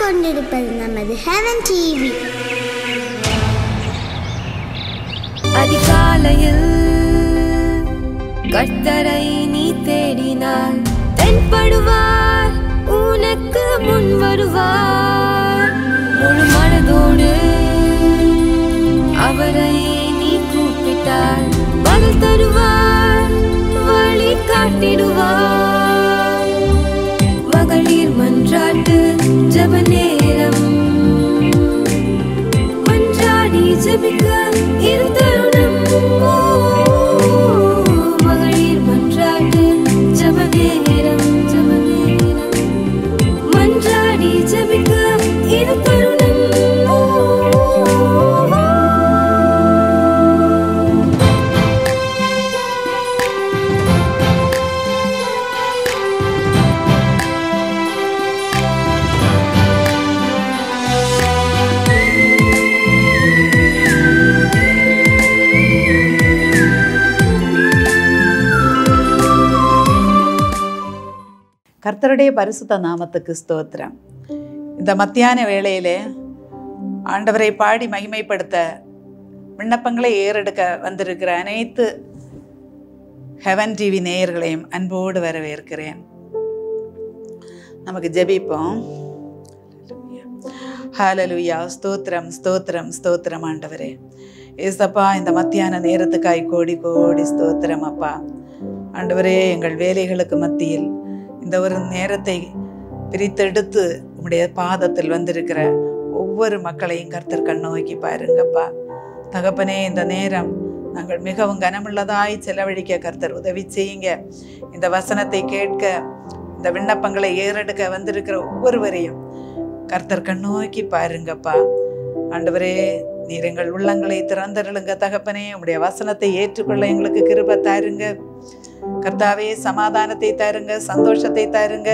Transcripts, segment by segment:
கொண்டிருப்பது நமது heaven TV. அதிகாலையில் கர்த்தரை நீ தேடினால் தென்படுவார், உனக்கு முன் வருவார். முழு மனதோடு அவரை நீ கூப்பிட்டால் பதில் தருவார், வழி காட்டிடுவார். மகளிர் மன்றாட்டு ஜெப நேரம், மன்றாடி ஜெபிக்க இரு தருணம். மகளிர் மன்றாட்டு ஜெப நேரம், மன்றாடி ஜெபிக்க இரு தருணம். கர்த்தருடைய பரிசுத்த நாமத்துக்கு ஸ்தோத்திரம். இந்த மத்தியான வேளையிலே ஆண்டவரை பாடி மகிமைப்படுத்த விண்ணப்பங்களை ஏறெடுக்க வந்திருக்கிற அனைத்து ஹெவன் டிவி நேயர்களையும் அன்போடு வரவேற்கிறேன். நமக்கு ஜெபிப்போம். ஹல்லேலூயா. ஸ்தோத்திரம் ஸ்தோத்திரம் ஸ்தோத்திரம் ஆண்டவரே. ஏசப்பா, இந்த மத்தியான நேரத்துக்காய் கோடி கோடி ஸ்தோத்திரம் அப்பா. ஆண்டவரே, எங்கள் வேலைகளுக்கு மத்தியில் இந்த ஒரு நேரத்தை பிரித்தெடுத்து உம்முடைய பாதத்தில் வந்திருக்கிற ஒவ்வொரு மக்களையும் கர்த்தர் கண்ணோக்கி பாருங்கப்பா. தகப்பனே, இந்த நேரம் நாங்கள் மிகவும் கனமுள்ளதாய் செலவழிக்க கர்த்தர் உதவி செய்யுங்க. இந்த வசனத்தை கேட்க, இந்த விண்ணப்பங்களை ஏறெடுக்க வந்திருக்கிற ஒவ்வொருவரையும் கர்த்தர் கண்ணோக்கி பாருங்கப்பா. ஆண்டவரே, நீர் எங்கள் உள்ளங்களை திறந்தருளுங்க தகப்பனே. உம்முடைய வசனத்தை ஏற்றுக்கொள்ள எங்களுக்கு கிருபை தாருங்க கர்த்தாவே. சமாதானத்தை தாருங்க, சந்தோஷத்தை தாருங்க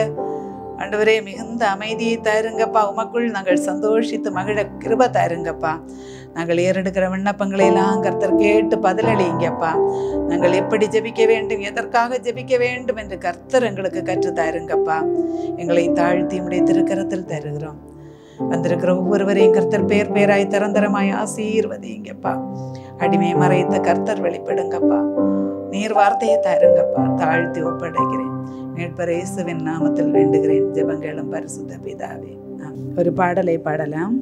ஆண்டவரே. மிகுந்த அமைதியை தாருங்கப்பா. உமக்குள் நாங்கள் சந்தோஷித்து மகிழ கிருபை தாருங்கப்பா. நாங்கள் ஏறெடுக்கிற விண்ணப்பங்களை எல்லாம் கர்த்தர் கேட்டு பதிலளிங்கப்பா. நாங்கள் எப்படி ஜெபிக்க வேண்டும், எதற்காக ஜெபிக்க வேண்டும் என்று கர்த்தர் எங்களுக்கு கற்று தாருங்கப்பா. எங்களை தாழ்த்தி உம்முடைய திருக்கரத்தில் தருகிறோம். வந்திருக்கிற ஒவ்வொருவரையும் கர்த்தர் பேர் பேராய் தரந்தரமாய் ஆசீர்வதிங்கப்பா. அடிமை மறைத்த கர்த்தர் வெளிப்படுங்கப்பா. நீர் வார்த்தையை தாருங்கப்பா. தாழ்த்தி ஒப்படைக்கிறேன். மீட்பர் இயேசுவின் நாமத்தில் வேண்டுகிறேன். ஜெபங்களும் பரிசுத்த பிதாவே. ஒரு பாடலை பாடலாம்.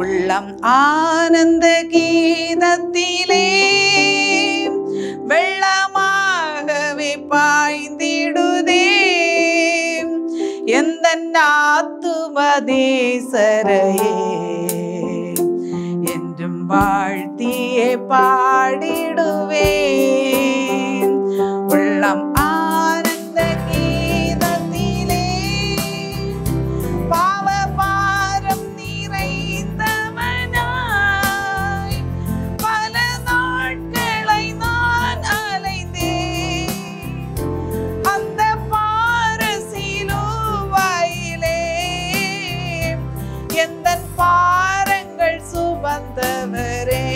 உள்ளம் ஆனந்த கீதத்திலே வெள்ளமாகவே பாய்ந்திடுதே, எந்த ஆத்துமதேசரையே என்றும் வாழ்த்தியே பாடிடுவேன். உள்ளம் ஆனந்த கீதத்திலே பாவ பாரம் நிறைந்தவனாய் பல நாட்களை நான் அலைந்தேன். அந்த பாரசிலுவையிலே எந்தன் பாரங்கள் சுமந்தவரே.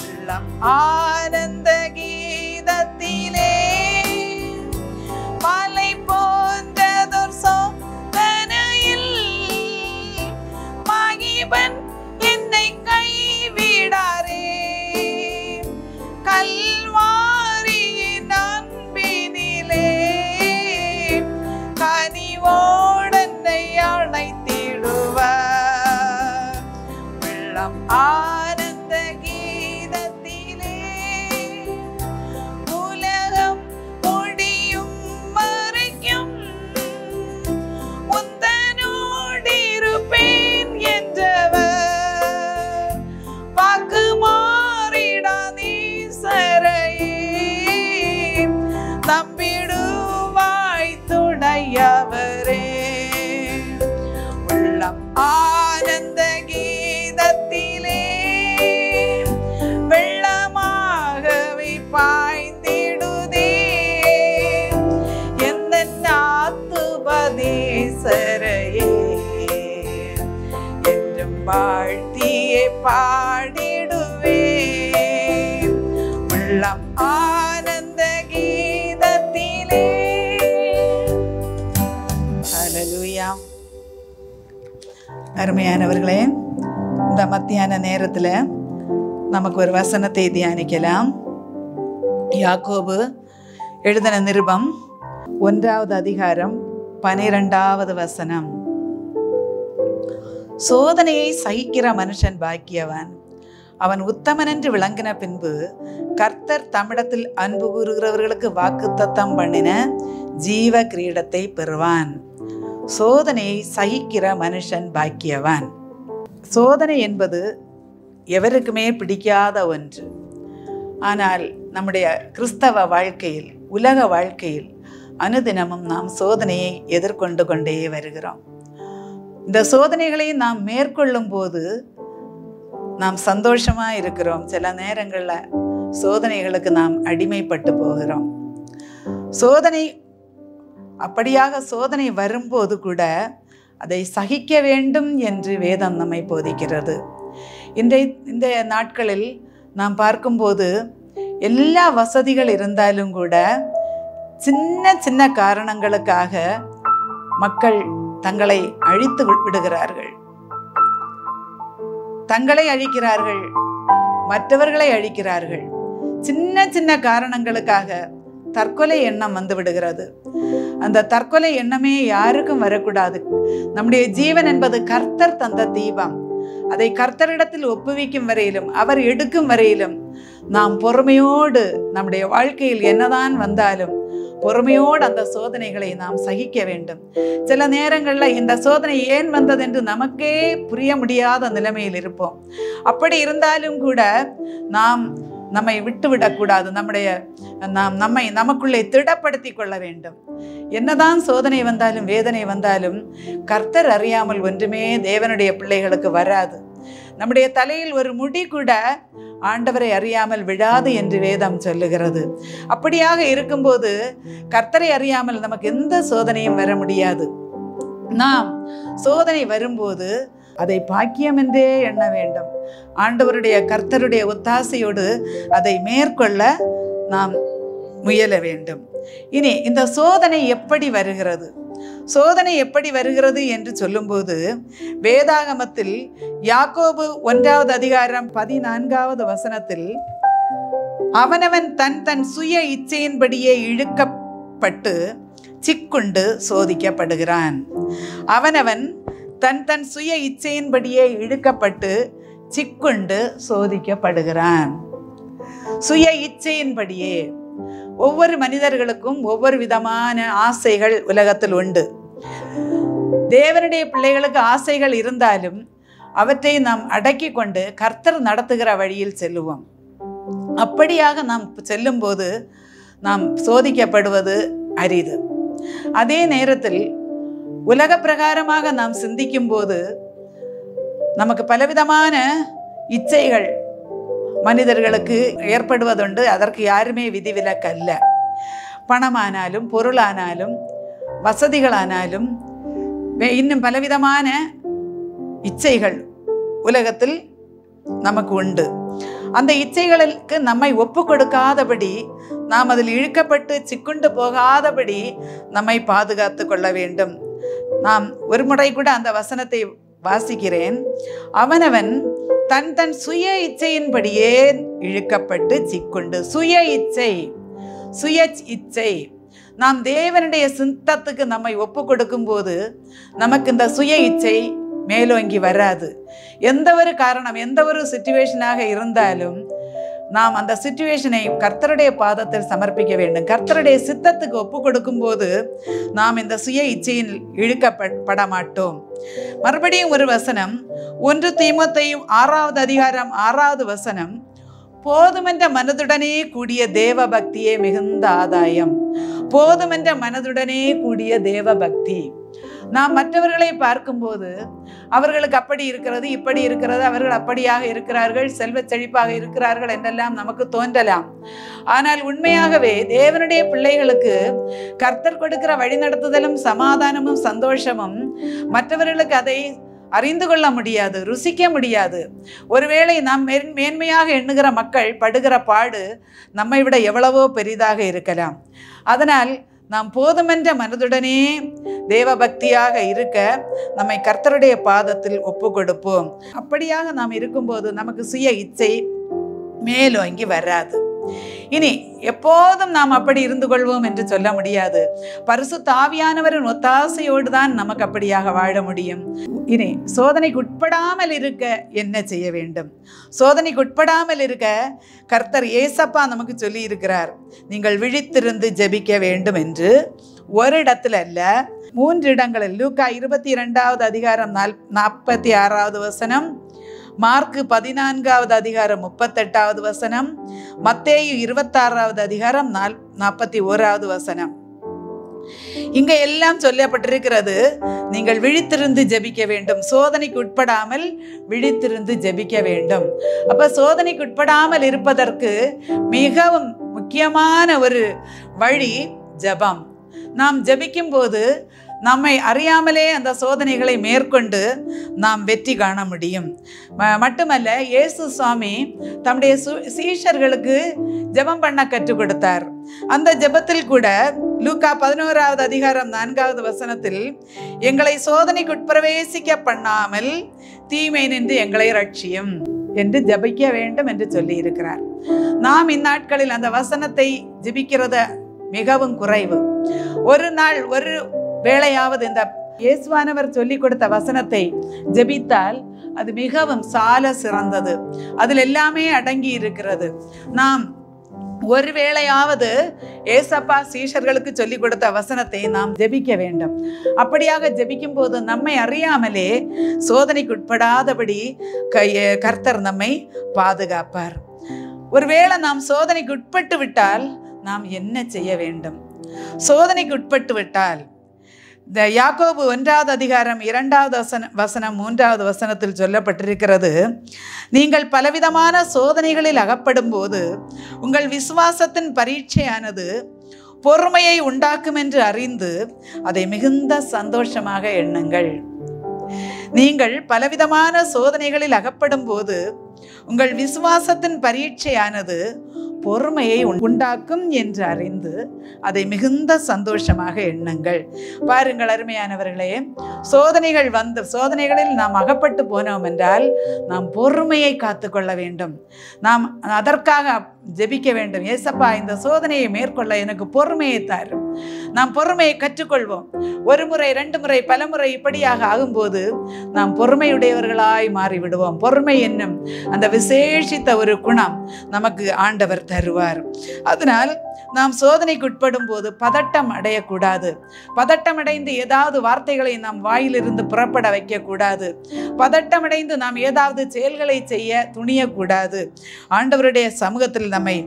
உள்ளம் ஆனந்த கீதத்திலே மலை போன்றதொரு சோதனையில் மகிபன் என்னை கைவிடாரே. கல்வாரியின் அன்பினிலே கனிவோடென்னை அழைத்திடுவார். உள்ளம் ஆனந்த கீதத்திலே உலகம் முடியும் வரைக்கும் உந்தனோடிருப்பேன் என்றவர் வாக்கு மாறிடா நீசரையே. நம்பிடுவாய் துணையவரே. உள்ளம் ஆனந்த கீதத்திலே வெள்ளமாகவே பாய்ந்திடுதே, எந்த ஆத்துமதேசரையே என்றும் வாழ்த்தியே பாடிடுவேன். உள்ளம் ஆனந்த கீதத்திலே அருமையானவர்களே, இந்த மத்தியான நேரத்தில் நமக்கு ஒரு வசனத்தை தியானிக்கலாம். யாக்கோபு எழுதின நிருபம் 1வது அதிகாரம் 12வது வசனம். சோதனையை சகிக்கிற மனுஷன் பாக்கியவான், அவன் உத்தமன் என்று விளங்கின பின்பு கர்த்தர் தம்மிடத்தில் அன்பு கூறுகிறவர்களுக்கு வாக்குத்தத்தம் பண்ணின ஜீவ கிரீடத்தை பெறுவான். சோதனையை சகிக்கிற மனுஷன் பாக்கியவான். சோதனை என்பது எவருக்குமே பிடிக்காத ஒன்று. ஆனால் நம்முடைய கிறிஸ்தவ வாழ்க்கையில், உலக வாழ்க்கையில் அனுதினமும் நாம் சோதனையை எதிர்கொண்டு கொண்டே வருகிறோம். இந்த சோதனைகளை நாம் மேற்கொள்ளும் போது நாம் சந்தோஷமாக இருக்கிறோம். சில நேரங்களில் சோதனைகளுக்கு நாம் அடிமைப்பட்டு போகிறோம். அப்படியாக சோதனை வரும்போது கூட அதை சகிக்க வேண்டும் என்று வேதம் நம்மை போதிக்கிறது. இந்த நாட்களில் நாம் பார்க்கும்போது எல்லா வசதிகள் இருந்தாலும் கூட சின்ன சின்ன காரணங்களுக்காக மக்கள் தங்களை அழித்து விடுகிறார்கள். தங்களை அழிக்கிறார்கள், மற்றவர்களை அழிக்கிறார்கள். சின்ன சின்ன காரணங்களுக்காக தற்கொலை எண்ணம் வந்து விடுகிறது. அந்த தற்கொலை எண்ணமே யாருக்கும் வரக்கூடாது. நம்முடைய ஜீவன் என்பது கர்த்தர் தந்த தீபம். அதை கர்த்தரிடத்தில் ஒப்புவிக்கும் வரையிலும், அவர் எடுக்கும் வரையிலும் நாம் பொறுமையோடு நம்முடைய வாழ்க்கையில் என்னதான் வந்தாலும் பொறுமையோடு அந்த சோதனைகளை நாம் சகிக்க வேண்டும். சில நேரங்களில் இந்த சோதனை ஏன் வந்தது என்று நமக்கே புரிய முடியாத நிலைமையில் இருப்போம். அப்படி இருந்தாலும் கூட நாம் நம்மை விட்டுவிடக்கூடாது. நம்மை நமக்குள்ளே திடப்படுத்தி கொள்ள வேண்டும். என்னதான் சோதனை வந்தாலும் வேதனை வந்தாலும் கர்த்தர் அறியாமல் ஒன்றுமே தேவனுடைய பிள்ளைகளுக்கு வராது. நம்முடைய தலையில் ஒரு முடி கூட ஆண்டவரை அறியாமல் விழாது என்று வேதம் சொல்லுகிறது. அப்படியாக இருக்கும்போது கர்த்தரை அறியாமல் நமக்கு எந்த சோதனையும் வர முடியாது. நாம் சோதனை வரும்போது அதை பாக்கியம் என்றே எண்ண வேண்டும். ஆண்டவருடைய கர்த்தருடைய ஒத்தாசையோடு அதை மேற்கொள்ள நாம் முயல வேண்டும். இனி இந்த சோதனை எப்படி வருகிறது? சோதனை எப்படி வருகிறது என்று சொல்லும்போது வேதாகமத்தில் யாக்கோபு 1வது அதிகாரம் 14வது வசனத்தில் அவனவன் தன் சுய இச்சையின்படியே இழுக்கப்பட்டு சிக்குண்டு சோதிக்கப்படுகிறான். அவனவன் தன் சுய இச்சையின்படியே இழுக்கப்பட்டு சிக்குண்டு சோதிக்கப்படுகிறான். சுய இச்சையின்படியே ஒவ்வொரு மனிதர்களுக்கும் ஒவ்வொரு விதமான ஆசைகள் உலகத்தில் உண்டு. தேவனுடைய பிள்ளைகளுக்கு ஆசைகள் இருந்தாலும் அவற்றை நாம் அடக்கி கொண்டு கர்த்தர் நடத்துகிற வழியில் செல்லுவோம். அப்படியாக நாம் செல்லும் போது நாம் சோதிக்கப்படுவது அரிது. அதே நேரத்தில் உலக பிரகாரமாக நாம் சிந்திக்கும் போது நமக்கு பலவிதமான இச்சைகள் மனிதர்களுக்கு ஏற்படுவதுண்டு. அதற்கு யாருமே விதிவிலக்கல்ல. பணமானாலும் பொருளானாலும் வசதிகளானாலும் இன்னும் பலவிதமான இச்சைகள் உலகத்தில் நமக்கு உண்டு. அந்த இச்சைகளுக்கு நம்மை ஒப்பு கொடுக்காதபடி, நாம் அதில் இழுக்கப்பட்டு சிக்குண்டு போகாதபடி நம்மை பாதுகாத்து கொள்ள வேண்டும். நாம் ஒரு முறை கூட அந்த வசனத்தை வாசிக்கிறேன். அவனவன் தன் சுய இச்சையின்படியே இழுக்கப்பட்டு சிக்குண்டு. சுய இச்சை நாம் தேவனுடைய சித்தத்துக்கு நம்மை ஒப்பு கொடுக்கும் போது நமக்கு இந்த சுய இச்சை மேலோங்கி வராது. எந்த ஒரு காரணம், எந்த ஒரு சிச்சுவேஷனாக இருந்தாலும் நாம் அந்த சிச்சுவேஷனை கர்த்தருடைய பாதத்தில் சமர்ப்பிக்க வேண்டும். கர்த்தருடைய சித்தத்துக்கு ஒப்பு கொடுக்கும் போது நாம் இந்த சுய இச்சையில் இழுக்கப்பட மாட்டோம். மறுபடியும் ஒரு வசனம், 1 தீமோத்தேயு 6வது அதிகாரம் 6வது வசனம், போதுமென்ற மனதுடனே கூடிய தேவ பக்தியே மிகுந்த ஆதாயம். போதுமென்ற மனதுடனே கூடிய தேவ பக்தி. நாம் மற்றவர்களை பார்க்கும்போது அவர்களுக்கு அப்படி இருக்கிறது, இப்படி இருக்கிறது, அவர்கள் அப்படியாக இருக்கிறார்கள், செல்வ செழிப்பாக இருக்கிறார்கள் என்றெல்லாம் நமக்கு தோன்றலாம். ஆனால் உண்மையாகவே தேவனுடைய பிள்ளைகளுக்கு கர்த்தர் கொடுக்கிற வழிநடத்துதலும் சமாதானமும் சந்தோஷமும் மற்றவர்களுக்கு அதை அறிந்து கொள்ள முடியாது, ருசிக்க முடியாது. ஒருவேளை நாம் மேன்மையாக எண்ணுகிற மக்கள் படுகிற பாடு நம்மை விட எவ்வளவோ பெரிதாக இருக்கலாம். அதனால் நாம் போதுமென்ற மனதுடனே தேவபக்தியாக இருக்க நம்மை கர்த்தருடைய பாதத்தில் ஒப்பு கொடுப்போம். அப்படியாக நாம் இருக்கும்போது நமக்கு சுய இச்சை மேலோங்கி வராது. இனி எப்போதும் நாம் அப்படி இருந்து கொள்வோம் என்று சொல்ல முடியாது. பரிசுத்த ஆவியானவரின் ஒத்தாசையோடு தான் நமக்கு அப்படியாக வாழ முடியும். இனி சோதனைக்கு உட்படாமல் இருக்க என்ன செய்ய வேண்டும்? சோதனைக்கு உட்படாமல் இருக்க கர்த்தர் ஏசப்பா நமக்கு சொல்லி இருக்கிறார், நீங்கள் விழித்திருந்து ஜெபிக்க வேண்டும் என்று. ஒரு இடத்துல அல்ல, 3 இடங்களில். லூக்கா 22வது அதிகாரம் 46வது வசனம், மார்க்கு 14வது அதிகாரம் 38வது வசனம், மத்தேயு 26வது அதிகாரம் 41வது வசனம். இங்க எல்லாம் சொல்லப்பட்டிருக்கிறது, நீங்கள் விழித்திருந்து ஜெபிக்க வேண்டும். சோதனைக்கு உட்படாமல் விழித்திருந்து ஜெபிக்க வேண்டும். அப்ப சோதனைக்கு உட்படாமல் இருப்பதற்கு மிகவும் முக்கியமான ஒரு வழி ஜெபம். நாம் ஜெபிக்கும் போது நம்மை அறியாமலே அந்த சோதனைகளை மேற்கொண்டு நாம் வெற்றி காண முடியும். மட்டுமல்ல, இயேசு சுவாமி தம்முடைய சீஷர்களுக்கு ஜெபம் பண்ண கற்றுக் கொடுத்தார். அந்த ஜெபத்தில் கூட லூக்கா 11வது அதிகாரம் 4வது வசனத்தில், எங்களை சோதனைக்கு உட்பிரவேசிக்க பண்ணாமல் தீமை நின்று எங்களை ரட்சியும் என்று ஜெபிக்க வேண்டும் என்று சொல்லி இருக்கிறார். நாம் இந்நாட்களில் அந்த வசனத்தை ஜெபிக்கிறது மிகவும் குறைவு. ஒரு நாள் ஒரு வேளையாவது இந்த இயேசுவானவர் சொல்லிக் கொடுத்த வசனத்தை ஜெபித்தால் அது மிகவும் சால சிறந்தது. அதில் எல்லாமே அடங்கி இருக்கிறது. நாம் ஒரு வேளையாவது ஏசப்பா சீஷர்களுக்கு சொல்லிக் கொடுத்த வசனத்தை நாம் ஜெபிக்க வேண்டும். அப்படியாக ஜெபிக்கும் போது நம்மை அறியாமலே சோதனைக்கு உட்படாதபடி கர்த்தர் நம்மை பாதுகாப்பார். ஒருவேளை நாம் சோதனைக்கு உட்பட்டு விட்டால் நாம் என்ன செய்ய வேண்டும்? சோதனைக்கு உட்பட்டு விட்டால் யாக்கோபு 1வது அதிகாரம் 2வது வசனம் 3வது வசனத்தில் சொல்லப்பட்டிருக்கிறது, நீங்கள் பலவிதமான சோதனைகளில் அகப்படும் போது உங்கள் விசுவாசத்தின் பரீட்சையானது பொறுமையை உண்டாக்கும் என்று அறிந்து அதை மிகுந்த சந்தோஷமாக எண்ணுங்கள். நீங்கள் பலவிதமான சோதனைகளில் அகப்படும் போது உங்கள் விசுவாசத்தின் பரீட்சையானது பொறுமையை உண்டாக்கும் என்று அறிந்து அதை மிகுந்த சந்தோஷமாக எண்ணுங்கள். பாருங்கள் அருமையானவர்களே, சோதனைகளில் நாம் அகப்பட்டு போனோம் என்றால் நாம் பொறுமையை காத்துக்கொள்ள வேண்டும். நாம் அதற்காக ஜெபிக்க வேண்டும். ஏசப்பா, இந்த சோதனையை மேற்கொள்ள எனக்கு பொறுமையை தாரும். நாம் பொறுமையை கற்றுக்கொள்வோம். 1 முறை 2 முறை பல முறை இப்படியாக ஆகும்போது நாம் பொறுமையுடையவர்களாய் மாறிவிடுவோம். பொறுமை என்னும் அந்த விசேஷித்த ஒரு குணம் நமக்கு ஆண்டவர் தருவார். அதனால் நாம் சோதனைக்கு உட்படும் போது பதட்டம் அடையக்கூடாது. பதட்டம் அடைந்து ஏதாவது வார்த்தைகளை நாம் வாயிலிருந்து புறப்பட வைக்கக்கூடாது. பதட்டம் அடைந்து நாம் ஏதாவது செயல்களை செய்ய துணியக்கூடாது. ஆண்டவருடைய சமூகத்தில் நம்மை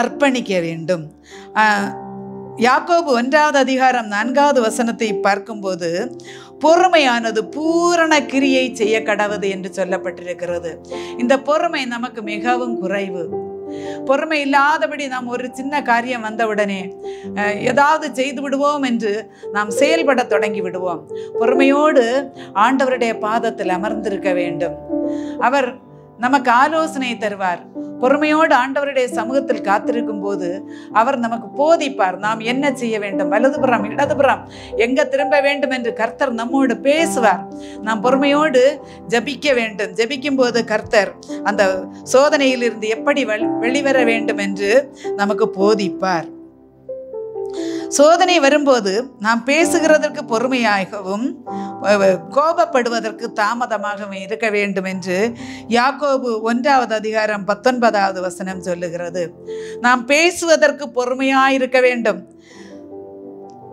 அர்ப்பணிக்க வேண்டும். யாக்கோபு 1வது அதிகாரம் 4வது வசனத்தை பார்க்கும்போது, பொறுமையானது பூரண கிரியை செய்ய கடவுது என்று சொல்லப்பட்டிருக்கிறது. இந்த பொறுமை நமக்கு மிகவும் குறைவு. பொறுமை இல்லாதபடி நாம் ஒரு சின்ன காரியம் வந்தவுடனே ஏதாவது செய்து விடுவோம் என்று நாம் செயல்பட தொடங்கி விடுவோம். பொறுமையோடு ஆண்டவருடைய பாதத்தில் அமர்ந்திருக்க வேண்டும். அவர் நமக்கு ஆலோசனை தருவார். பொறுமையோடு ஆண்டவருடைய சமூகத்தில் காத்திருக்கும் போது அவர் நமக்கு போதிப்பார். நாம் என்ன செய்ய வேண்டும், வலதுபுறம் இடதுபுறம் எங்க திரும்ப வேண்டும் என்று கர்த்தர் நம்மோடு பேசுவார். நாம் பொறுமையோடு ஜெபிக்க வேண்டும். ஜெபிக்கும் போது கர்த்தர் அந்த சோதனையிலிருந்து எப்படி வெளிவர வேண்டும் என்று நமக்கு போதிப்பார். சோதனை வரும்போது நாம் பேசுகிறதற்கு பொறுமையாகவும் கோபப்படுவதற்கு தாமதமாகவும் இருக்க வேண்டும் என்று யாக்கோபு 1வது அதிகாரம் 19வது வசனம் சொல்லுகிறது. நாம் பேசுவதற்கு பொறுமையாயிருக்க வேண்டும்,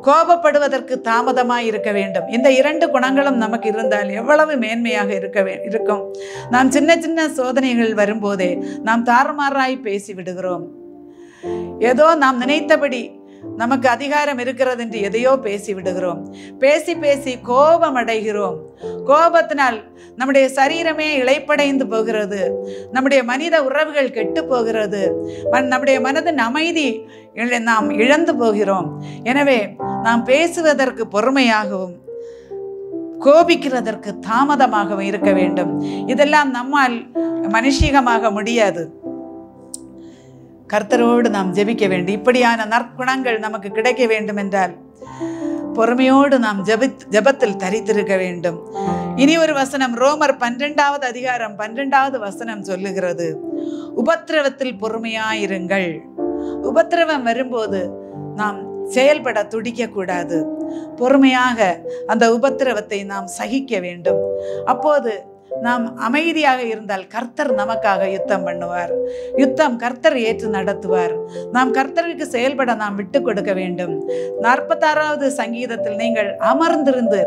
கோபப்படுவதற்கு தாமதமாய் இருக்க வேண்டும். இந்த 2 குணங்களும் நமக்கு இருந்தால் எவ்வளவு மேன்மையாக இருக்கும். நாம் சின்ன சின்ன சோதனைகள் வரும்போதே நாம் தாறுமாறாய் பேசி விடுகிறோம். ஏதோ நாம் நினைத்தபடி நமக்கு அதிகாரம் இருக்கிறது என்று எதையோ பேசி விடுகிறோம். பேசி பேசி கோபம் அடைகிறோம். கோபத்தினால் நம்முடைய சரீரமே இளைப்படைந்து போகிறது. நம்முடைய மனித உறவுகள் கெட்டு போகிறது. நம்முடைய மனதின் அமைதி நாம் இழந்து போகிறோம். எனவே நாம் பேசுவதற்கு பொறுமையாகவும் கோபிக்கிறதற்கு தாமதமாகவும் இருக்க வேண்டும். இதெல்லாம் நம்மால் மனுஷிகமாக முடியாது. கர்த்தரோடு நாம் ஜெபிக்க வேண்டும். இப்படியான நற்குணங்கள் நமக்கு கிடைக்க வேண்டும் என்றால் பொறுமையோடு நாம் ஜெபத்தில் தரித்திருக்க வேண்டும். இனி ஒரு வசனம், ரோமர் 12வது அதிகாரம் 12வது வசனம் சொல்லுகிறது, உபத்திரவத்தில் பொறுமையாயிருங்கள். உபத்திரவம் வரும்போது நாம் செயல்பட துடிக்க கூடாது. பொறுமையாக அந்த உபத்திரவத்தை நாம் சகிக்க வேண்டும். அப்போது நாம் அமைதியாக இருந்தால் கர்த்தர் நமக்காக யுத்தம் பண்ணுவார். யுத்தம் கர்த்தர் ஏற்று நடத்துவார். நாம் கர்த்தருக்கு செயல்பட நாம் விட்டு கொடுக்க வேண்டும். 46வது சங்கீதத்தில் நீங்கள் அமர்ந்திருந்து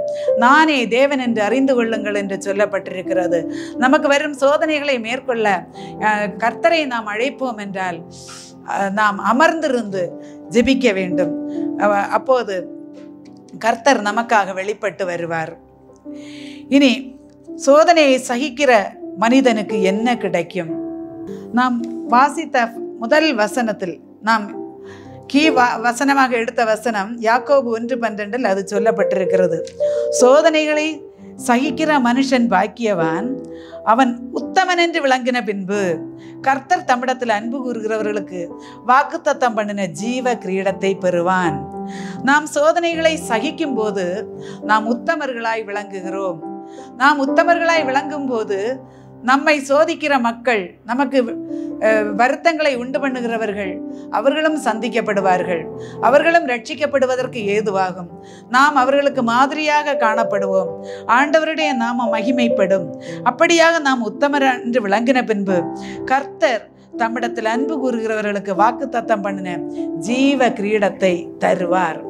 நானே தேவன் என்று அறிந்து கொள்ளுங்கள் என்று சொல்லப்பட்டிருக்கிறது. நமக்கு வரும் சோதனைகளை மேற்கொள்ள கர்த்தரை நாம் அழைப்போம் என்றால் நாம் அமர்ந்திருந்து ஜெபிக்க வேண்டும். அப்போது கர்த்தர் நமக்காக வெளிப்பட்டு வருவார். இனி சோதனையை சகிக்கிற மனிதனுக்கு என்ன கிடைக்கும்? நாம் வாசித்த முதல் வசனத்தில் நாம் வசனமாக எடுத்த வசனம் யாக்கோபு 1:12 அது சொல்லப்பட்டிருக்கிறது. சோதனைகளை சகிக்கிற மனுஷன் பாக்கியவான், அவன் உத்தமன் என்று விளங்கின பின்பு கர்த்தர் தம்மிடத்தில் அன்பு கூறுகிறவர்களுக்கு வாக்குத்தத்தம் பண்ணின ஜீவ கிரீடத்தை பெறுவான். நாம் சோதனைகளை சகிக்கும் போது நாம் உத்தமர்களாய் விளங்குகிறோம். நாம் உத்தமர்களாய் விளங்கும் போது நம்மை சோதிக்கிற மக்கள், நமக்கு வருத்தங்களை உண்டு பண்ணுகிறவர்கள், அவர்களும் சந்திக்கப்படுவார்கள். அவர்களும் ரட்சிக்கப்படுவதற்கு ஏதுவாகும். நாம் அவர்களுக்கு மாதிரியாக காணப்படுவோம். ஆண்டவருடைய நாமம் மகிமைப்படும். அப்படியாக நாம் உத்தமர் என்று விளங்கின பின்பு கர்த்தர் தம்மிடத்தில் அன்பு கூறுகிறவர்களுக்கு வாக்குத்தத்தம் பண்ணின ஜீவ கிரீடத்தை தருவார்.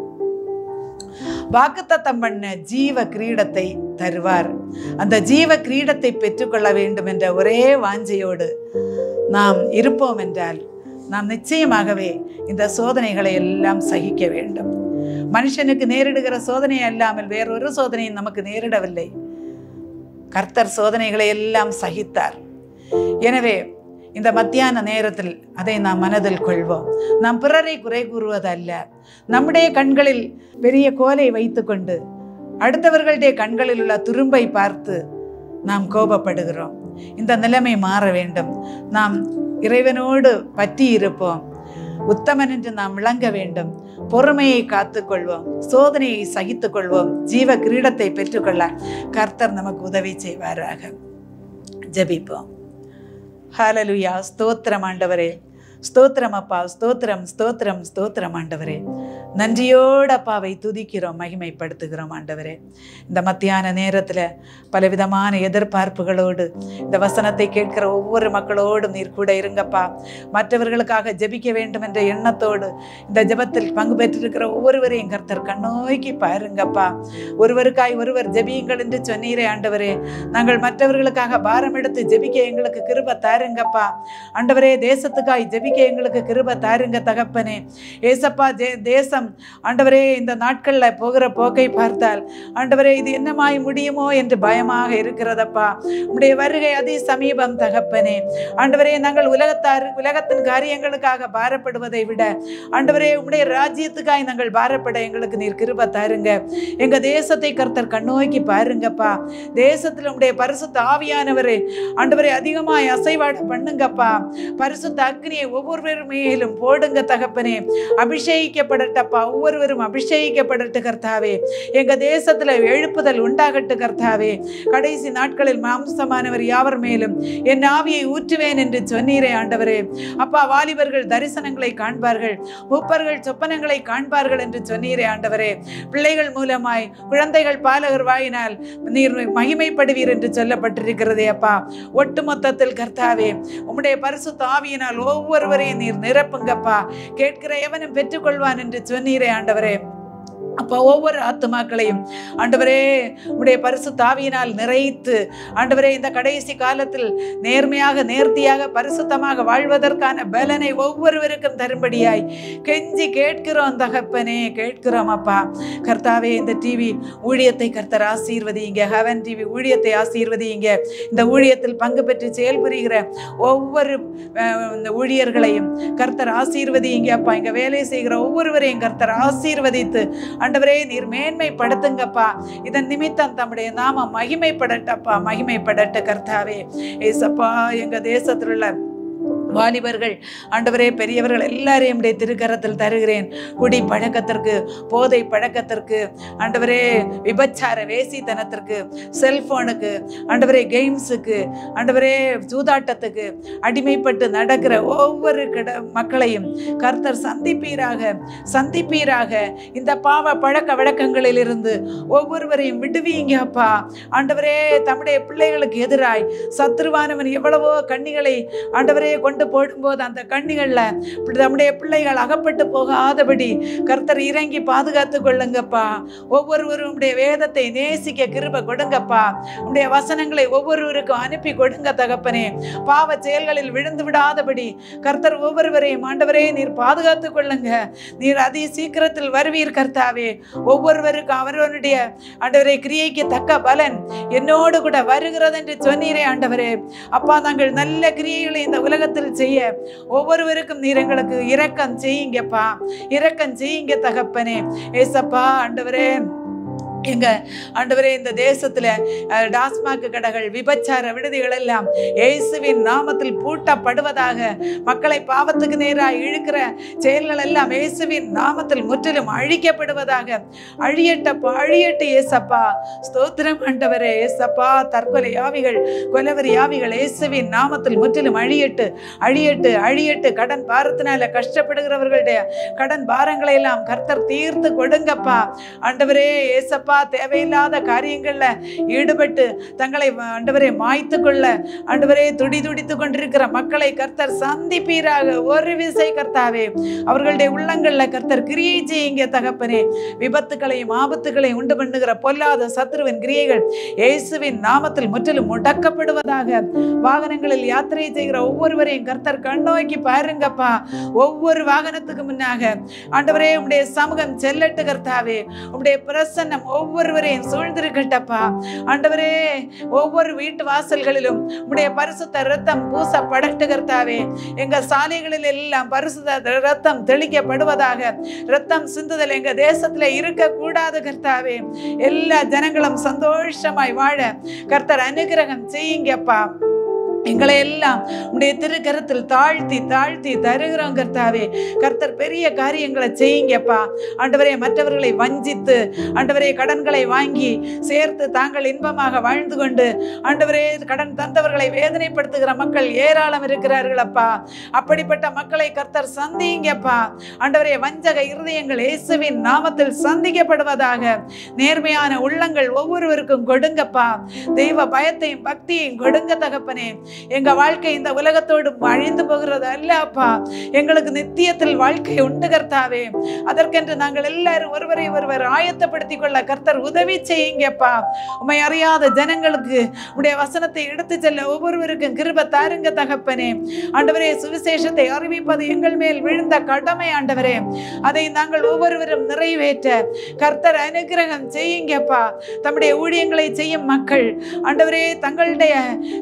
வாக்குத்தத்தம் பண்ண ஜீவ கிரீடத்தை தருவார். அந்த ஜீவ கிரீடத்தை பெற்றுக்கொள்ள வேண்டும் என்ற ஒரே வாஞ்சையோடு நாம் இருப்போம் என்றால் நாம் நிச்சயமாகவே இந்த சோதனைகளை எல்லாம் சகிக்க வேண்டும். மனுஷனுக்கு நேரிடுகிற சோதனை அல்லாமல் வேறொரு சோதனையும் நமக்கு நேரிடவில்லை. கர்த்தர் சோதனைகளை எல்லாம் சகித்தார். எனவே இந்த மத்தியான நேரத்தில் அதை நாம் மனதில் கொள்வோம். நாம் பிறரை குறை கூறுவதல்ல. நம்முடைய கண்களில் பெரிய கோலை வைத்துக்கொண்டு அடுத்தவர்களுடைய கண்களில் உள்ள துரும்பை பார்த்து நாம் கோபப்படுகிறோம். இந்த நிலைமை மாற வேண்டும். நாம் இறைவனோடு பற்றி இருப்போம். உத்தமன் என்று நாம் விளங்க வேண்டும். பொறுமையை காத்துக்கொள்வோம். சோதனையை சகித்துக் கொள்வோம். ஜீவ கிரீடத்தை பெற்றுக்கொள்ள கர்த்தர் நமக்கு உதவி செய்வாராக. ஜெபிப்போம். ஹல்லேலூயா. ஸ்தோத்திரம் ஆண்டவரே, ஸ்தோத்திரம் அப்பா, ஸ்தோத்திரம் ஸ்தோத்திரம் ஸ்தோத்திரம் ஆண்டவரே. நன்றியோடு அப்பாவை துதிக்கிறோம், மகிமைப்படுத்துகிறோம் ஆண்டவரே. இந்த மத்தியான நேரத்தில் பலவிதமான எதிர்பார்ப்புகளோடு இந்த வசனத்தை கேட்கிற ஒவ்வொரு மக்களோடும் நீர் கூட இருங்கப்பா. மற்றவர்களுக்காக ஜெபிக்க வேண்டும் என்ற எண்ணத்தோடு இந்த ஜெபத்தில் பங்கு பெற்றிருக்கிற ஒவ்வொருவரையும் கர்த்தர் கண்ணோக்கி பாருங்கப்பா. ஒருவருக்காய் ஒருவர் ஜெபியுங்கள் என்று சொன்னீரே ஆண்டவரே. நாங்கள் மற்றவர்களுக்காக பாரம் எடுத்து ஜெபிக்க எங்களுக்கு கிருபை தாருங்கப்பா ஆண்டவரே. தேசத்துக்காய் ஜெபிக்க எங்களுக்கு கிருபை தாருங்க தகப்பனே. ஏசப்பா, தேசம் ஆண்டவரே இந்த நாட்களில் போகிற போக்கை பார்த்தால் ஆண்டவரே இது என்னமாய் முடியுமோ என்று பயமாக இருக்கிறதப்பா. உம்முடைய வருகை அதி சமீபம் தகப்பனே. ஆண்டவரே, நாங்கள் உலகத்தின் காரியங்களுக்காக பாரப்படுவதை விட ஆண்டவரே உம்முடைய ராஜ்யத்துக்காய் நாங்கள் பாரப்பட எங்களுக்கு நீர் கிருபை தாருங்க. எங்க தேசத்தை கர்த்தர் கண்ணோக்கி பாருங்கப்பா. தேசத்தில் உம்முடைய பரிசுத்த ஆவியானவரே ஆண்டவரே அதிகமாய் அசைவாட பண்ணுங்கப்பா. பரிசுத்த அக்னியை ஒவ்வொருவர் மேலும் போடுங்க தகப்பனே. அபிஷேகிக்கப்படட்டப்பா. ஒவ்வொருவரும் அபிஷேகிக்கப்படட்டு கர்த்தாவே. எங்க தேசத்துல எழுப்புதல் உண்டாகட்டு கர்த்தாவே. கடைசி நாட்களில் மாம்சமானவர் யாவர் மேலும் என் ஆவியை ஊற்றுவேன் என்று சொன்னீரே ஆண்டவரே. அப்பா, வாலிபர்கள் தரிசனங்களை காண்பார்கள், மூப்பர்கள் சொப்பனங்களை காண்பார்கள் என்று சொன்னீரே ஆண்டவரே. பிள்ளைகள் மூலமாய் குழந்தைகள் பாலகர் வாயினால் நீர் மகிமைப்படுவீர் என்று சொல்லப்பட்டிருக்கிறதே அப்பா. ஒட்டுமொத்தத்தில் கர்த்தாவே உம்முடைய பரிசுத்த ஆவியினால் ஒவ்வொருவரையும் நீர் நிரப்புங்கப்பா. கேட்கிற எவனும் பெற்றுக்கொள்வான் என்று சொன்னீரே ஆண்டவரே. அப்போ ஒவ்வொரு ஆத்துமாக்களையும் ஆண்டவரே உடைய பரிசுத்த ஆவியினால் நிறைத்து ஆண்டவரே இந்த கடைசி காலத்தில் நேர்மையாக நேர்த்தியாக பரிசுத்தமாக வாழ்வதற்கான பலனை ஒவ்வொருவருக்கும் தரும்படியாய் கெஞ்சி கேட்கிறோம் தகப்பனே, கேட்கிறோம் அப்பா. கர்த்தாவே, இந்த டிவி ஊழியத்தை கர்த்தர் ஆசீர்வதிங்க. ஹெவன் டிவி ஊழியத்தை ஆசீர்வதிங்க. இந்த ஊழியத்தில் பங்கு பெற்று செயல்புரிகிற ஒவ்வொரு ஊழியர்களையும் கர்த்தர் ஆசீர்வதிங்க அப்பா. இங்க வேலை செய்கிற ஒவ்வொருவரையும் கர்த்தர் ஆசீர்வதித்து ஆண்டவரே நீர் மேன்மைப்படுத்துங்கப்பா. இதன் நிமித்தம் தம்முடைய நாமம் மகிமைப்படட்டப்பா, மகிமைப்படட்ட கர்த்தாவே. ஏசப்பா, எங்க தேசத்தில் உள்ள வாலிபர்கள் ஆண்டவரே பெரியவர்கள் எல்லாரையும் உடைய திருக்கரத்தில் தருகிறேன். குடி பழக்கத்திற்கு, போதை பழக்கத்திற்கு, ஆண்டவரே விபச்சார வேசித்தனத்திற்கு, செல்போனுக்கு, ஆண்டவரே கேம்ஸுக்கு, ஆண்டவரே சூதாட்டத்துக்கு அடிமைப்பட்டு நடக்கிற ஒவ்வொரு மக்களையும் கர்த்தர் சந்திப்பீராக. இந்த பாவ பழக்க வழக்கங்களில் இருந்து ஒவ்வொருவரையும் விடுவீங்க அப்பா. ஆண்டவரே தம்முடைய பிள்ளைகளுக்கு எதிராய் சத்ருவானவன் எவ்வளவோ கண்ணிகளை ஆண்டவரே கொண்டு போடும்போது அந்த கண்ணிகள்ல நம்முடைய பிள்ளைகள் அகப்பட்டு போகாதபடி கர்த்தர் இறங்கி பாதுகாத்து கொள்ளுங்கப்பா. ஒவ்வொருவரும் உடைய வேதத்தை நேசிக்க கிருபை கொடுங்கப்பா. உடைய வசனங்களை ஒவ்வொருவருக்கும் அனுப்பி கொடுங்க தகப்பனே. பாவ செயல்களில் விழுந்து விடாதபடி கர்த்தர் ஒவ்வொருவரையும் ஆண்டவரே நீர் பாதுகாத்து கொள்ளுங்க. நீர் அதி சீக்கிரத்தில் வருவீர் கர்த்தாவே. ஒவ்வொருவருக்கும் அவர்களுடைய ஆண்டவரே கிரியைக்கு தக்க பலன் என்னோடு கூட வருகிறது என்று சொன்னீரே ஆண்டவரே. அப்பா நாங்கள் நல்ல கிரியைகளை இந்த உலகத்தில் செய்ய ஒவ்வொருவருக்கும் நீர் எங்களுக்கு இரக்கம் செய்யுங்கப்பா. இரக்கம் செய்யுங்க தகப்பனே. ஏசப்பா ஆண்டவரே எங்க ஆண்டவரே இந்த தேசத்துல டாஸ்மாக் கடைகள், விபச்சார விடுதிகள் எல்லாம் இயேசுவின் நாமத்தில் பூட்டப்படுவதாக. மக்களை பாவத்துக்கு நேராக இழுக்கிற செயல்கள் எல்லாம் இயேசுவின் நாமத்தில் முற்றிலும் அழிக்கப்படுவதாக. அழியட்டப்பா, அழியட்டு ஏசப்பா. ஸ்தோத்திரம் ஆண்டவரே. ஏசப்பா தற்கொலை ஆவிகள், கொலவரி ஆவிகள் இயேசுவின் நாமத்தில் முற்றிலும் அழியட்டு, அழியட்டு, அழியட்டு. கடன் பாரத்தினால கஷ்டப்படுகிறவர்களுடைய கடன் பாரங்களை எல்லாம் கர்த்தர் தீர்த்து கொடுங்கப்பா. ஆண்டவரே ஏசப்பா தேவையில்லாத காரியங்கள்ல ஈடுபட்டு தங்களை ஆண்டவரே மாய்த்து கொள்ள ஆண்டவரே துடித்து கொண்டிருக்கிற மக்களை கர்த்தர் சந்திப்பீராக. ஒரு விசை கர்த்தாவே அவர்களுடைய உள்ளங்கள்ல கர்த்தர் கிரியை செய்யுங்க தகப்பனே. விபத்துக்களையும் ஆபத்துகளையும் உண்டு பண்ணுகிற பொல்லாத சத்ருவின் கிரியைகள் இயேசுவின் நாமத்தில் முற்றிலும் முடக்கப்படுவதாக. வாகனங்களில் யாத்திரை செய்கிற ஒவ்வொருவரையும் கர்த்தர் கண்ணோக்கி பாருங்கப்பா. ஒவ்வொரு வாகனத்துக்கு முன்னாக ஆண்டவரே உம்முடைய சமூகம் செல்லட்டு கர்த்தாவே. உம்முடைய பிரசன்னம் ஒவ்வொருவரையும் சூழ்ந்திருக்கட்டப்பா. ஆண்டவரே ஒவ்வொரு வீட்டு வாசல்களிலும் உம்முடைய பரிசுத்த இரத்தம் பூசப்படட்டு கர்த்தாவே. எங்க சாலைகளில் எல்லாம் பரிசுத்த இரத்தம் தெளிக்கப்படுவதாக. இரத்தம் சிந்துதல் எங்க தேசத்துல இருக்க கூடாது கர்த்தாவே. எல்லா ஜனங்களும் சந்தோஷமாய் வாழ கர்த்தர் அனுகிரகம் செய்யுங்கப்பா. எங்களை எல்லாம் உடைய திருக்கரத்தில் தாழ்த்தி தாழ்த்தி தருகிறோம் கர்த்தாவே. கர்த்தர் பெரிய காரியங்களை செய்யுங்கப்பா. ஆண்டவரே மற்றவர்களை வஞ்சித்து ஆண்டவரே கடன்களை வாங்கி சேர்த்து தாங்கள் இன்பமாக வாழ்ந்து கொண்டு ஆண்டவரே கடன் தந்தவர்களை வேதனைப்படுத்துகிற மக்கள் ஏராளம் இருக்கிறார்கள் அப்பா. அப்படிப்பட்ட மக்களை கர்த்தர் சந்திங்கப்பா. ஆண்டவரே வஞ்சக இருதயங்கள் இயேசுவின் நாமத்தில் சந்திக்கப்படுவதாக. நேர்மையான உள்ளங்கள் ஒவ்வொருவருக்கும் கொடுங்கப்பா. தெய்வ பயத்தையும் பக்தியையும் கொடுங்க தகப்பனே. எங்க வாழ்க்கை இந்த உலகத்தோடு அழிந்து போகிறது அல்ல அப்பா. எங்களுக்கு நித்தியத்தில் வாழ்க்கை உண்டு கர்த்தாவே. அதற்கென்று நாங்கள் எல்லாரும் ஒருவரை ஒருவர் ஆயத்தப்படுத்திக் கொள்ள கர்த்தர் உதவி செய்யுங்கப்பா. உம்மை அறியாத ஜனங்களுக்கு உடைய வசனத்தை எடுத்து செல்ல ஒவ்வொருவருக்கும் கிருபை தாருங்க தகப்பனே. ஆண்டவரே சுவிசேஷத்தை அறிவிப்பது எங்கள் மேல் விழுந்த கடமை ஆண்டவரே. அதை நாங்கள் ஒவ்வொருவரும் நிறைவேற்ற கர்த்தர் அனுகிரகம் செய்யுங்கப்பா. தம்முடைய ஊழியங்களை செய்யும் மக்கள் ஆண்டவரே தங்களுடைய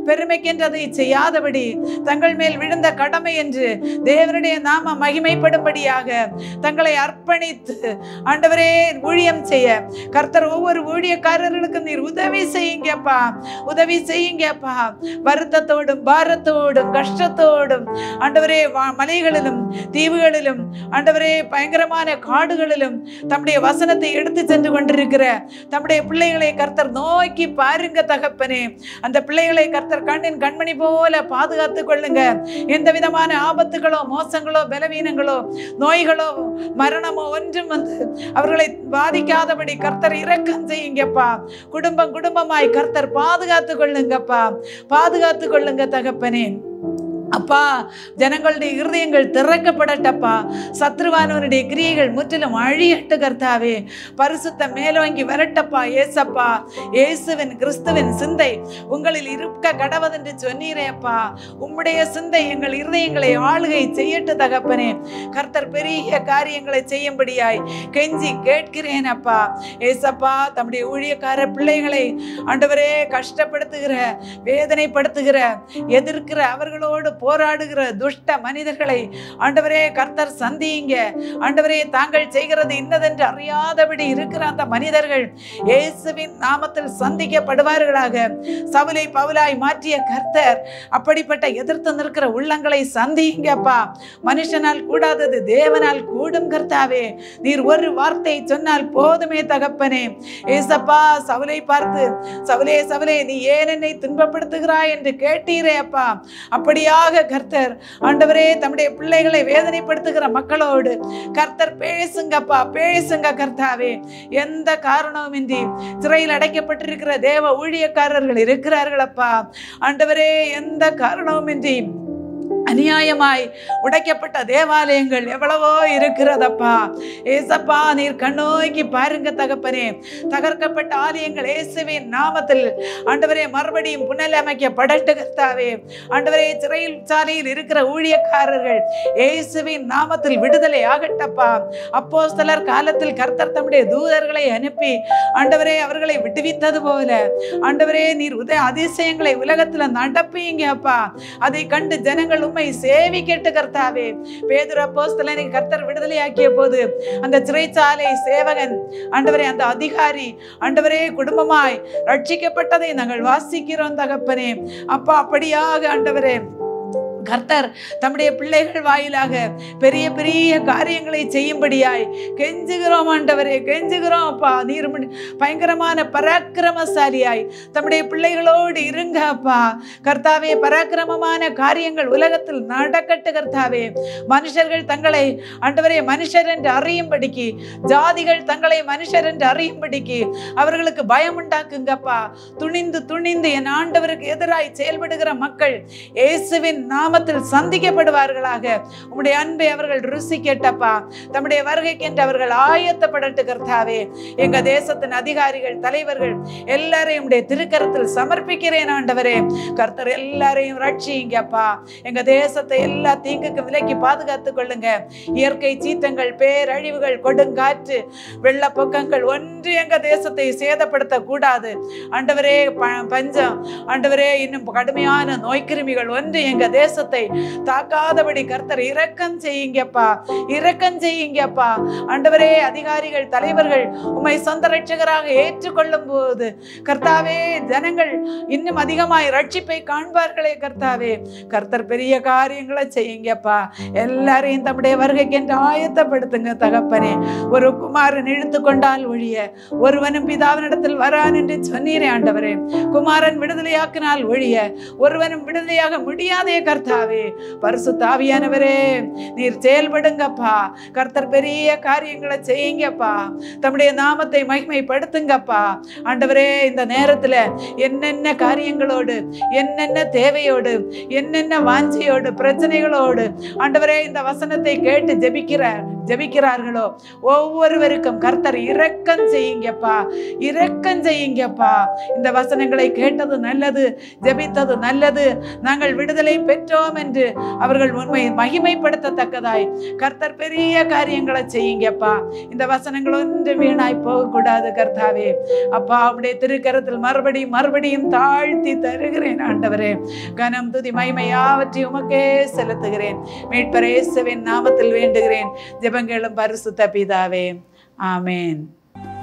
பெருமைக்கென்று செய்யாதபடி தங்கள் மேல் விழுந்த கடமை என்று தேவனுடைய நாம மகிமைப்படும்படியாக தங்களை அர்ப்பணித்து ஆண்டவரே ஊழியம் செய்ய கர்த்தர் ஒவ்வொரு ஊழியக்காரர்களுக்கும் நீர் உதவி செய்யுங்கப்பா. உதவி செய்யுங்கப்பா. வருத்தத்தோடும் பாரத்தோடும் கஷ்டத்தோடும் ஆண்டவரே மலைகளிலும் தீவுகளிலும் ஆண்டவரே பயங்கரமான காடுகளிலும் தம்முடைய வசனத்தை எடுத்து சென்று கொண்டிருக்கிற தம்முடைய பிள்ளைகளை கர்த்தர் நோக்கி பாருங்க தகப்பனே. அந்த பிள்ளைகளை கர்த்தர் கண்ணின் கண்மணி போல பாதுகாத்துக் கொள்ளுங்க. எந்த விதமான ஆபத்துகளோ மோசங்களோ பலவீனங்களோ நோய்களோ மரணமோ ஒன்றும் வந்து அவர்களை பாதிக்காதபடி கர்த்தர் இரக்கம் செய்யுங்கப்பா. குடும்பமாய் கர்த்தர் பாதுகாத்துக் கொள்ளுங்கப்பா. பாதுகாத்துக் கொள்ளுங்க தகப்பனே. அப்பா ஜனங்களுடைய இருதயங்கள் திறக்கப்படட்டப்பா. சத்ருவானவனுடைய கிரியைகள் முற்றிலும் அழியட்டு கர்த்தாவே. பரிசுத்த மேலோங்கி வரட்டப்பா. ஏசப்பா இயேசுவின் கிறிஸ்துவின் சிந்தை உங்களில் இருக்க கடவதென்று சொன்னீரேப்பா. உம்முடைய சிந்தை எங்கள் இருதயங்களை ஆளுகை செய்யட்டு தகப்பனே. கர்த்தர் பெரிய காரியங்களை செய்யும்படியாய் கெஞ்சி கேட்கிறேன் அப்பா. ஏசப்பா தம்முடைய ஊழியக்கார பிள்ளைகளை ஆண்டவரே கஷ்டப்படுத்துகிற வேதனைப்படுத்துகிற எதிர்க்கிற அவர்களோடு போராடுகிற துஷ்ட மனிதர்களை ஆண்டவரே கர்த்தர் சந்தியுங்க. ஆண்டவரே தாங்கள் செய்கிறது இன்னதென்று அறியாதபடி இருக்கிற அந்த மனிதர்கள் இயேசுவின் நாமத்தில் சந்திக்கப்படுவார்களாக. சவுலை பவுலாய் மாற்றிய கர்த்தர் அப்படிப்பட்ட எதிர்த்து நிற்கிற உள்ளங்களை சந்தியுங்கப்பா. மனுஷனால் கூடாதது தேவனால் கூடும் கர்த்தாவே. நீர் ஒரு வார்த்தை சொன்னால் போதுமே தகப்பனே. ஏசப்பா சவுலை பார்த்து, சவுலே சவுலே நீ ஏன் என்னை துன்பப்படுத்துகிறாய் என்று கேட்டீரே அப்பா. அப்படியாக கர்த்தர் ஆண்டவரே தம்முடைய பிள்ளைகளை வேதனைப்படுத்துகிற மக்களோடு கர்த்தர் பேசுங்கப்பா, பேசுங்க கர்த்தாவே. எந்த காரணமுமின்றி சிறையில் அடைக்கப்பட்டிருக்கிற தேவ ஊழியக்காரர்கள் இருக்கிறார்கள் அப்பா. ஆண்டவரே எந்த காரணமுமின்றி அநியாயமாய் உடைக்கப்பட்ட தேவாலயங்கள் எவ்வளவோ இருக்கிறதப்பா. ஏசப்பா நீர் கண்ணோக்கி பாருங்க தகப்பனே. தகர்க்கப்பட்ட ஆலயங்கள் இயேசுவின் நாமத்தில் ஆண்டவரே மறுபடியும் புனலமைக்கப்படட்டு கர்த்தாவே. ஆண்டவரே சிறையில் சாலையில் இருக்கிற ஊழியக்காரர்கள் இயேசுவின் நாமத்தில் விடுதலை ஆகட்டப்பா. அப்போஸ்தலர் காலத்தில் கர்த்தர் தம்முடைய தூதர்களை அனுப்பி ஆண்டவரே அவர்களை விடுவித்தது போல ஆண்டவரே நீர் அதிசயங்களை உலகத்துல நடப்பீங்க அப்பா. அதை கண்டு ஜனங்கள் சேவிக்கட்டு கர்த்தாவே. பேதுரு அப்போஸ்தலனை கர்த்தர் விடுதலையாக்கிய போது அந்த சிறைச்சாலை சேவகன் ஆண்டவரே அந்த அதிகாரி ஆண்டவரே குடும்பமாய் ரட்சிக்கப்பட்டதை நாங்கள் வாசிக்கிறோம் தகப்பனே. அப்பா அப்படியாக ஆண்டவரே கர்த்தர் தம்முடைய பிள்ளைகள் வாயிலாக பெரிய பெரிய காரியங்களை செய்யும்படியாய் கெஞ்சுகிறோம் ஆண்டவரே, கெஞ்சுகிறோம் அப்பா. நீர் பயங்கரமான பராக்கிரமசாலியாய் தம்முடைய பிள்ளைகளோடு இருங்க அப்பா. கர்த்தாவே பராக்கிரமமான காரியங்கள் உலகத்தில் நடக்கட்டு கர்த்தாவே. மனுஷர்கள் தங்களை ஆண்டவரே மனுஷர் என்று அறியும்படிக்கு, ஜாதிகள் தங்களை மனுஷர் என்று அறியும்படிக்கு அவர்களுக்கு பயம் உண்டாக்குங்கப்பா. துணிந்து துணிந்து என் ஆண்டவருக்கு எதிராய் செயல்படுகிற மக்கள் இயேசுவின் நாமத்தில் சந்திக்கப்படுவார்களாக. உம்முடைய அன்பை அவர்கள் ருசிக்கட்டப்பா. தம்முடைய வருகைக்கென்று அவர்கள் ஆயத்தப்படட்டு கர்த்தாவே. எங்க தேசத்தின் அதிகாரிகள் தலைவர்கள் எல்லாரையும் உம்முடைய திருக்கரத்தில் சமர்ப்பிக்கிறேன் ஆண்டவரே. கர்த்தர் எல்லாரையும் ரட்சிங்கப்பா. எங்க தேசத்தை எல்லா தீங்குக்கும் விலக்கி பாதுகாத்துக் கொள்ளுங்க. இயற்கை சீற்றங்கள், பேரழிவுகள், கொடுங்காற்று, வெள்ளப்பொக்கங்கள் ஒன்று எங்க தேசத்தை சேதப்படுத்த கூடாது ஆண்டவரே. பஞ்சம் ஆண்டவரே, இன்னும் கடுமையான நோய்க்கிருமிகள் ஒன்று எங்க தேசத்தை தாக்காதபடி கர்த்தர் இரக்கம் செய்யுங்கப்பா, இரக்கம் செய்யுங்கப்பா. ஆண்டவரே அதிகாரிகள் தலைவர்கள் உம்மை சொந்த ரட்சகராக ஏற்றுக்கொள்ளும் போது கர்த்தாவே ஜனங்கள் இன்னும் அதிகமாய் ரட்சிப்பை காண்பார்களே கர்த்தாவே. கர்த்தர் பெரிய காரியங்களை செய்யுங்கப்பா. எல்லாரையும் தம்முடைய வருகைக்கென்று ஆயத்தப்படுத்துங்க தகப்பனே. ஒரு குமாரன் இழுத்து கொண்டால் ஒழிய ஒருவனும் பிதாவினிடத்தில் வரான் என்று சொன்னீரே ஆண்டவரே. குமாரன் விடுதலையாக்கினால் ஒழிய ஒருவனும் விடுதலையாக முடியாதே கர்த்தாவே. பரிசுத்த ஆவியானவரே நீர் செயல்படுங்கப்பா. கர்த்தர் பெரிய காரியங்களை செய்யுங்கப்பா. தம்முடைய நாமத்தை மகிமைப்படுத்துங்கப்பா. ஆண்டவரே இந்த நேரத்துல என்னென்ன காரியங்களோடு, என்னென்ன தேவையோடு, என்னென்ன வாஞ்சையோடு, பிரச்சனைகளோடு ஆண்டவரே இந்த வசனத்தை கேட்டு ஜெபிக்கிறார்களோ ஒவ்வொருவருக்கும் கர்த்தர் இரக்கம் செய்யுங்கப்பா, இரக்கம் செய்யுங்கப்பா. இந்த வசனங்களை கேட்டது நல்லது, ஜெபித்தது நல்லது, நாங்கள் விடுதலை பெற்றோம் என்று அவர்கள் உண்மை மகிமைப்படுத்தத்தக்கதாய் கர்த்தர் பெரிய காரியங்களை செய்யுங்கப்பா. இந்த வசனங்கள் ஒன்று வீணாய் போகக்கூடாது கர்த்தாவே. அப்பா உம்முடைய திருக்கரத்தில் மறுபடியும் மறுபடியும் தாழ்த்தி தருகிறேன் ஆண்டவரே. கனம் துதி மகிமை யாவற்றையும் உமக்கே செலுத்துகிறேன். மீட்பர் இயேசுவின் நாமத்தில் வேண்டுகிறேன் ஜெபங்களும் பரிசுத்த பிதாவே, ஆமென்.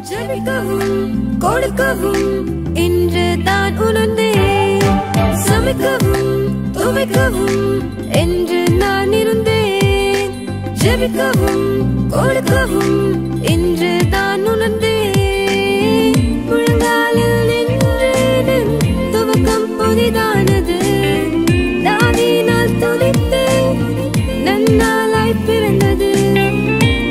ஜெபிக்கவும் கொடுக்கவும் என்று தான் உணர்ந்தேன். சமைக்கவும் துவைக்கவும் என்று நான் இருந்தேன். ஜெபிக்கவும் கொடுக்கவும் என்று தான் உணர்ந்தேன். முழங்காலில் நின்றேன், துவக்கம் புதிதானது. தாவினால் துதித்தேன், நன்னாளாய் பிறந்தது.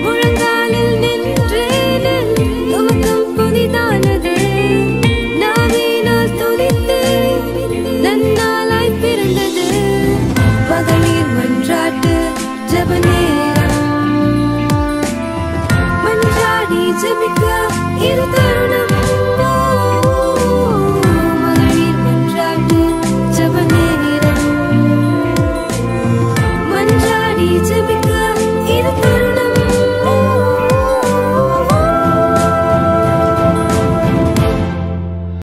முழங்காலில் நின்றேன், துவக்கம் புதிதானது. நாவினால் துதித்தேன், நன்னாளாய் பிறந்தது. மகளிர் மன்றாட்டு ஜெப நேரம். மன்றாடி ஜெபிக்க இது தருணம்.